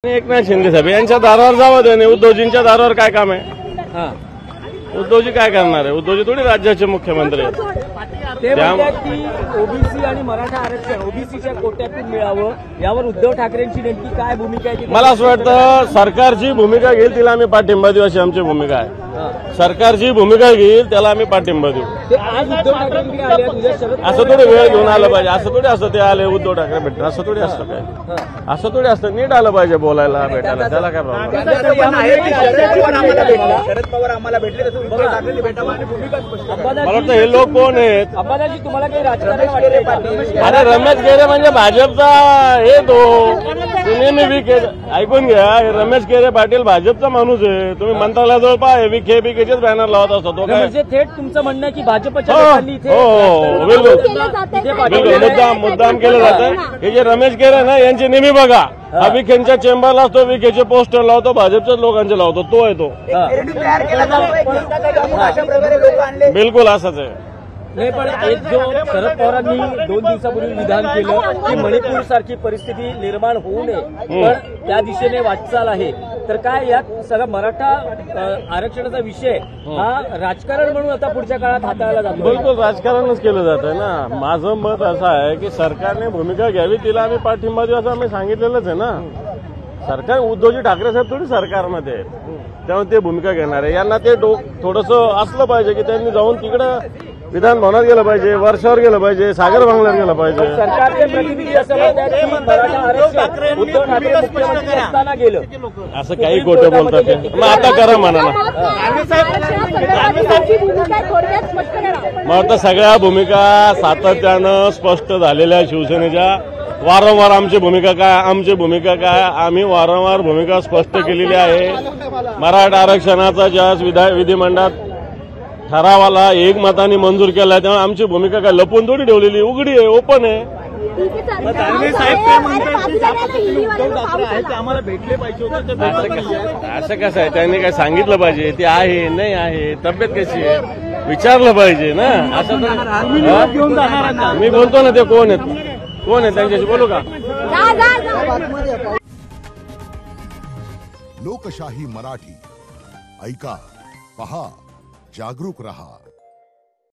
एकनाथ शिंदे साहेब यांच्या दारावर जावं त्याने. उद्धवजींच्या दारावर काय काम आहे? उद्धवजी काय करणार आहे? उद्धवजी थोडी राज्याचे मुख्यमंत्री आहेत. ते म्हणतात की ओबीसी आणि मराठा आरक्षण ओबीसीच्या कोट्यातून मिळावं, यावर उद्धव ठाकरेंची नेमकी काय भूमिका आहे? मला असं वाटतं सरकारची भूमिका घेईल तिला आम्ही पाठिंबा देऊ अशी आमची भूमिका आहे. सरकारची भूमिका घेईल त्याला आम्ही पाठिंबा देऊ. ते आज उद्धव ठाकरेंकडे आले, तुझ्या शरद असं थोडी वेळ घेऊन आलं पाहिजे. असं थोडी असतं ते आले उद्धव ठाकरे भेटले असं थोडी असतं काय? असं थोडी असतं. नीट आलं पाहिजे बोलायला भेटायला. त्याला काय प्रॉब्लेम? शरद पवार आम्हाला भेटले तसं उद्धव ठाकरेंनी भेटावं आणि भूमिका स्पष्ट करा. मला वाटतं हे लोक कोण आहेत? अंबादाजी, तुम्हाला काही राजकारण वाटतंय का? अरे रमेश केरे म्हणजे भाजपचा हे तो नेहमी विखे. ऐकून घ्या, हे रमेश केरे पाटील भाजपचा माणूस आहे. तुम्ही मंत्रालयाजवळ पहा विखे बिखेचेच बॅनर लावत असतो तो काय? म्हणजे थेट तुमचं म्हणणं आहे की भाजपच्या हो लोकांनी इथे हो बिलकुल मुद्दाम केलं जातं. हे जे रमेश केरे ना यांचे नेहमी बघा हा विखेंच्या चेंबरला असतो, विखेचे पोस्टर लावतो, भाजपच्याच लोकांचे लावतो. तो आहे तो. तयार केला जातोय की अशा प्रकारे लोक आणले. बिलकुल असंच आहे. नाही, पण एक जो शरद पवारांनी 2 दिवसापूर्वी विधान केलं की मणिपूर सारखी परिस्थिती निर्माण होऊ नये, पण त्या दिशेने वाटचाल आहे. तर काय यात सगळा मराठा आरक्षणाचा विषय हा राजकारण म्हणून आता पुढच्या काळात हाताळला जातो? बिलकुल राजकारणच केलं जात आहे ना. माझं मत असं आहे की सरकारने भूमिका घ्यावी तिला आम्ही पाठिंबा देऊ असं आम्ही सांगितलेलंच आहे ना. सरकार उद्धवजी ठाकरे साहेब थोडी सरकारमध्ये आहेत, त्यामुळे ते भूमिका घेणार आहे. यांना ते थोडंसं असलं पाहिजे की त्यांनी जाऊन तिकडं विधान भवनात गेलं पाहिजे, वर्षावर गेलं पाहिजे, सागर बंगल्यावर गेलं पाहिजे. सरकारचे प्रतिनिधी असं म्हणतात की मराठा आरक्षण उद्धव ठाकरे मुख्यमंत्री असताना गेलं. असं काही खोटं बोलतात ते. मग आता करा म्हणा ना. मग आता सगळ्या भूमिका सातत्यानं स्पष्ट झालेल्या शिवसेनेच्या. वारंवार आमची भूमिका काय आम्ही वारंवार भूमिका स्पष्ट केलेली आहे. मराठा आरक्षणाचा ज्या विधिमंडळात ठरावाला एकमताने मंजूर केला, त्यामुळे आमची भूमिका काय लपून थोडी ठेवलेली, उघडी आहे, ओपन आहे. आम्हाला भेटले पाहिजे. असं कसं आहे? त्यांनी काय सांगितलं पाहिजे ते आहे नाही आहे, तब्येत कशी आहे विचारलं पाहिजे ना. असं मी बोलतो ना, ते कोण आहेत त्यांच्याशी बोलू का? लोकशाही मराठी ऐका, पहा, जागरूक रहा.